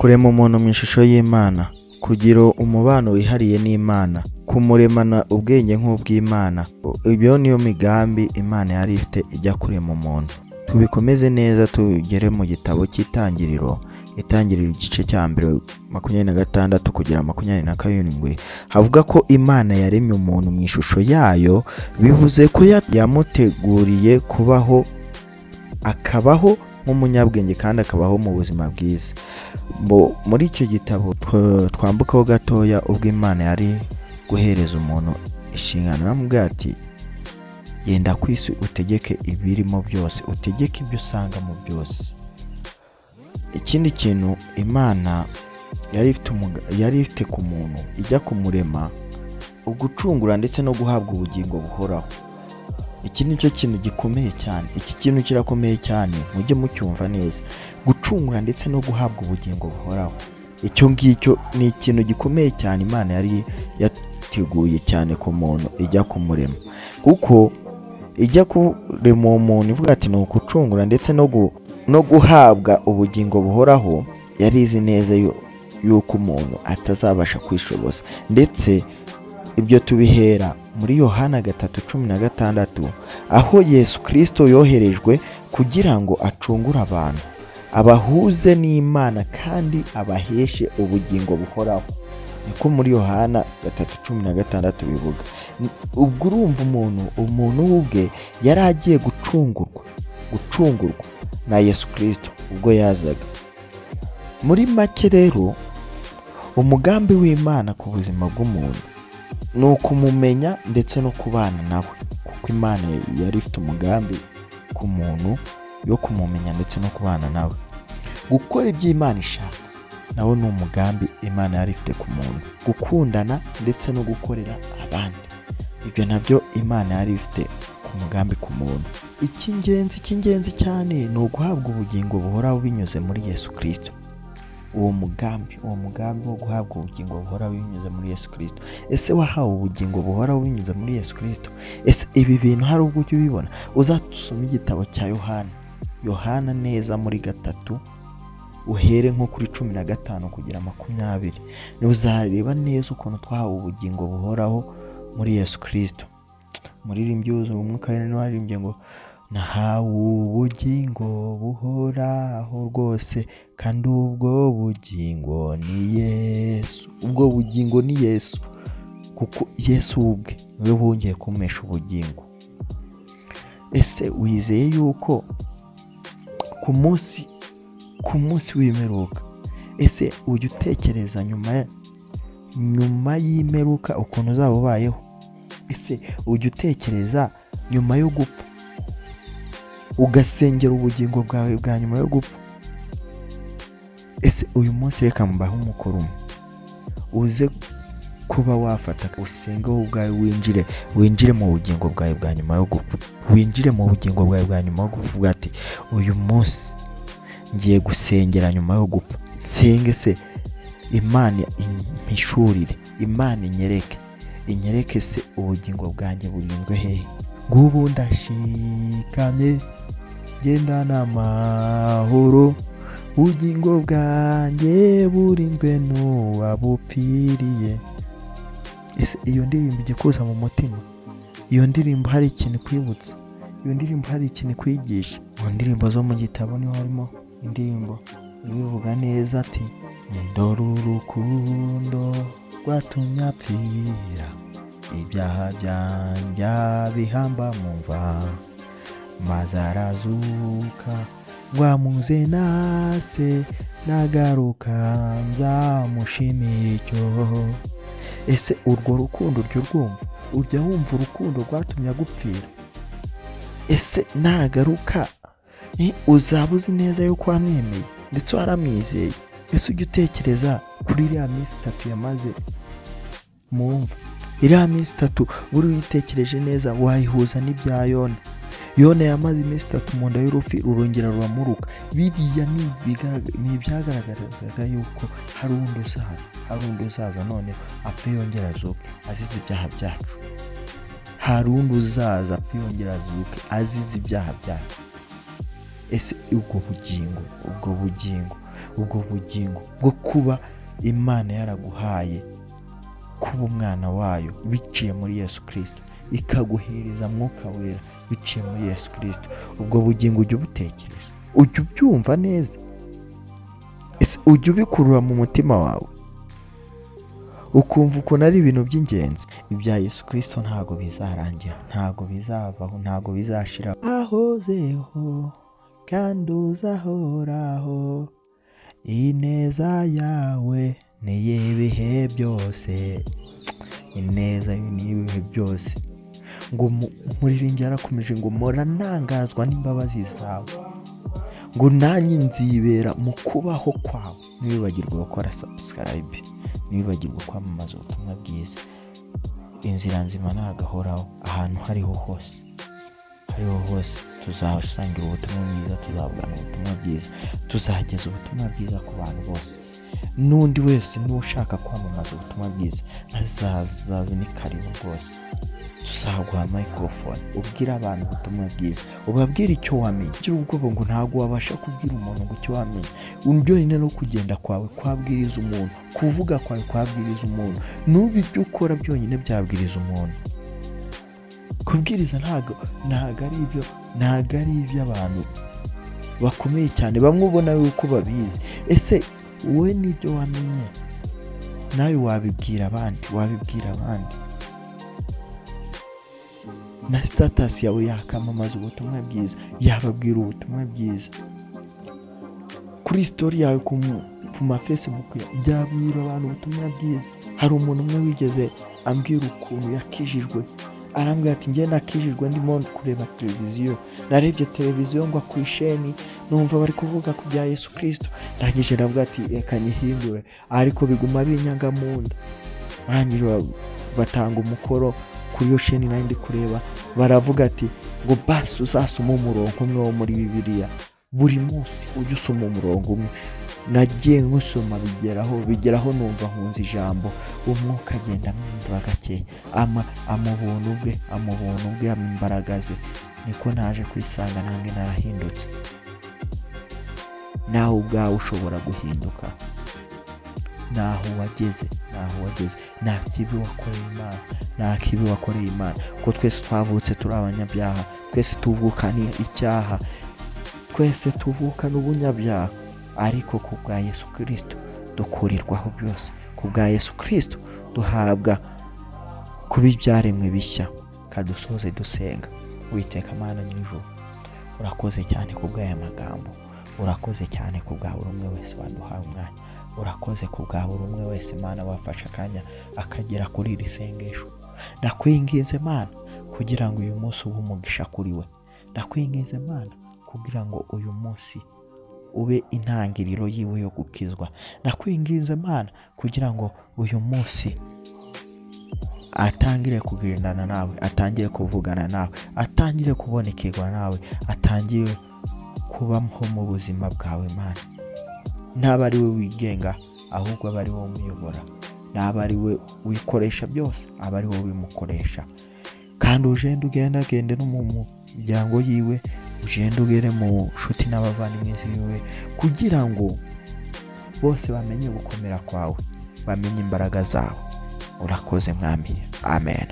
kurema umuntu mu ishusho y'Imana, kugira umubano wihariye n'Imana, kumuremana ubwenge nk'ubw'Imana. Ibyo niyo migambi Imana yari ifite ijya kurema umuntu. Tubikomeze neza tugere mu gitabo cy'Itangiriro, igice cya mbere 26 kugera 27, havuga ko Imana yaremye umuntu mu ishusho yayo, bivuze ko yamuteguriye kubaho, akabaho nk'umunyabwenge kandi akabaho mu buzima bwiza. Muri icyo gitabo twambukaho gatoya, ubwo Imana yari guhereza umuntu inshingano, yamubwiye ati genda ku isi utegeke ibirimo byose, utegeke ibyo usanga mu byose. Ikindi kintu Imana yari ifite ku muntu ijya kumurema, ugucungura ndetse no guhabwa ubugingo buhoraho. Iki ni cyo kintu gikomeye cyane, iki kintu kirakomeye cyane, mujye mucyumva neza. Gucungura ndetse no guhabwa ubugingo buhoraho, icyo ngicyo ni ikintu gikomeye cyane Imana yari yateguye cyane ku muntu ijya kumurema. Kuko ijya kurema uwo muntu ivuga ati ni ukucungura ndetse no guhabwa ubugingo buhoraho, yari izi neza yuko umuntu atazabasha kwishoboza. Ndetse ibyo tubihera muri Yohana 3:16, aho Yesu Kristo yoherejwe kugira ngo acungure abantu, abahuze n'Imana kandi abaheshe ubugingo buhoraho. Niko muri Yohana 3:16 bivuga. Ubwo urumva umuntu ubwe yari agiye gucungurwa na Yesu Kristo ubwo yazaga. Muri make rero, umugambi w'Imana ku buzima bw'umuntu ni ukumumenya ndetse no kubana nawe, kuko Imana yari ifite umugambi ku muntu yo kumumenya ndetse no kubana nawe. Gukora ibyo Imana ishaka nawo ni umugambi Imana yari ifite ku muntu. Gukundana ndetse no gukorera abandi, ibyo nabyo Imana yari ifite ku mugambi ku muntu. Icy'ingenzi cyane ni uguhabwa ubugingo buhoraho binyuze muri Yesu Kristo. Uwo mugambi wo guhabwa ubugingo buhoraho binyuze muri Yesu Kristo. Ese wahawe ubugingo buhoraho binyuze muri Yesu Kristo? Ese ibi bintu hari ubwo ujya ubibona? Uzasoma igitabo cya Yohana neza muri 3, uhere nko kuri 15 kugera 20, uzareba neza ukuntu twahawe ubugingo buhoraho muri Yesu Kristo. Muririmbyi wuzuye umwuka wera waririmbye ngo nahawe ubugingo buhoraho rwose, kandi ubwo bugingo ni Yesu. Ubwo bugingo ni Yesu, kuko Yesu ubwe niwe wongeye kumesha ubugingo. Ese wizeye yuko ku munsi w'imperuka, ese ujya utekereza nyuma y'imperuka ukuntu uzaba ubayeho? Ese ujya utekereza nyuma yo gupfa, ugasengera ubugingo bwawe bwa nyuma yo gupfa? Ese uyu munsi reka mbaho umukoro umwe, uze kuba wafata usenge wowe ubwawe, winjire mu bugingo bwawe bwa nyuma yo gupfa. Winjire mu bugingo bwawe bwa nyuma yo gupfa, uvuga ati uyu munsi ngiye gusengera nyuma yo gupfa. Senge se Imana impishurire, Imana inyereke se ubugingo bwanjye burindwe hehe. Ngubu ndashikamye gendana amahoro, ubugingo bwanjye burinzwe n'uwabupfiriye. Ese iyo ndirimbo ijya kuza mu mutima? Iyo ndirimbo hari ikintu kwibutsa? Iyo ndirimbo hari ikintu kwigisha? Mu ndirimbo zo mu gitabo niho harimo indirimbo ivuga neza ati ndora urukundo rwatumye apfira, ibyaha byanjye bihamba mu mva, maze arazuka ngo amuze nase, nagaruka nzamushimira icyo. Ese urwo rukundo ujya wumva urukundo rwatumye agupfira? Ese nagaruka uzaba uzi neza yuko wamwemeye ndetse waramwizeye? Ese ujya utekereza kuri iriya minsi 3 yamaze mu mva? Iriya minsi 3 buri uyitekereje neza wayihuza n'ibya Yona yamaze iminsi 3 mu nda y'urufi, rurongera ruramuruka. Biriya ni ibyagaragarazaga yuko hari undi uzaza none apfe yongera azuke azize ibyaha byacu. Hari undi uzaza apfe yongera azuke azize ibyaha byacu. Ese ubwo bugingo ubwo bugingo bwo kuba Imana yaraguhaye kuba umwana wayo biciye muri Yesu Kristo, ikaguhereza Mwuka Wera biciye muri Yesu Kristo. Ubwo bugingo ujya ubutekereza, ujya ubyumva neza, ujya ubikurura mu mutima wawe ukumva ukuntu ari ibintu by'ingenzi. Ibya Yesu Kristo ntago bizarangira, ntago bizavaho, ntago bizashira. Ahozeho kandi uzahoraho, ineza yawe ni y'ibihe byose, ineza yawe ni y'ibihe byose. Ngo umuririmbyi yarakomeje ngo mpora ntangazwa n'imbabazi zawe, ngo nanjye nzibera mu kubaho kwawe. Ntiwibagirwe gukora subscribe, ntiwibagirwe kwamamaza ubutumwa bwiza. Inzira nzima ntagahoraho, ahantu hariho hose tuzasangira ubutumwa bwiza, tuzavugana ubutumwa bwiza, tuzageza ubutumwa bwiza ku bantu bose. N'undi wese n'ushaka kwamamaza ubutumwa bwiza azaza ni karibu rwose. Tuzaguha microphone ubwira abantu ubutumwa bwiza, ubabwira icyo wamenye. Gira ubwoba ngo ntago wabasha kubwira umuntu ngo icyo wamenye. Uryohine no kugenda kwawe kwabwiriza umuntu, kuvuga kwawe kwabwiriza umuntu, n'ubu ibyo ukora byonyine byabwiriza umuntu. Kubwiriza ntago ari ibyo abantu bakomeye cyane bamwe ubona yuko babizi. Ese wowe n'ibyo wamenye nawe wabibwira abandi, na status yawe yakamamaza ubutumwa bwiza, yababwira ubutumwa bwiza. Kuri story yawe ku ma Facebook yabwira abantu ubutumwa bwiza. Hari umuntu umwe wigeze ambwira ukuntu yakijijwe, arambwira ati njye nakijijwe ndimo kureba televiziyo, narebye televiziyo ngo ku isheni numva bari kuvuga ku bya Yesu Kristo, ndangije ndavuga ati reka nyihindure, ariko biguma binyaga mu nda. Barangije batanga umukoro kuri iyo sheni nari ndi kureba, baravuga ati ngo basi uzasoma umurongo umwe wo muri Bibiliya buri munsi, ujye usoma umurongo umwe. Nagiye nkusoma bigeraho numva nkunze ijambo, umwuka agenda amindura gake, amubuntu bwe imbaraga ze. Niko naje kwisanga nange narahindutse. Nawe ubwawe ushobora guhinduka, naho wageze. Nta kibi wakoreye Imana, ko twese twavutse turi abanyabyaha, twese tuvukana icyaha, twese tuvukana ubunyabyaha, ariko ku bwa Yesu Kristo dukurirwaho byose. Ku bwa Yesu Kristo duhabwa kuba ibyaremwe bishya. Kadusoze dusenga. Uwiteka Mana nyir'ijuru, urakoze cyane ku bw'aya magambo, urakoze cyane ku bwa buri umwe wese waduhaye umwanya, urakoze ku bwa buri umwe wese Mana wafashe akanya akagera kuri iri sengesho. Ndakwinginze Mana kugira ngo uyu munsi ube umugisha kuri we. Ndakwinginze Mana kugira ngo uyu munsi ube intangiriro yiwe yo gukizwa. Ndakwinginze Mana kugira ngo uyu munsi atangire kugendana nawe, atangire kuvugana nawe, atangire kubonekirwa nawe, atangire kubaho mu buzima bwawe Mana. Ntaba ari we wigenga, ahubwo aba ari we umuyobora. Ntaba ari we wikoresha byose, aba ari we wimukoresha. Kandi ugende no mu muryango yiwe, ugere mu nshuti n'abavandimwe biwe, kugira ngo bose bamenye gukomera kwawe, bamenye imbaraga zawe. Urakoze Mwami. Amen.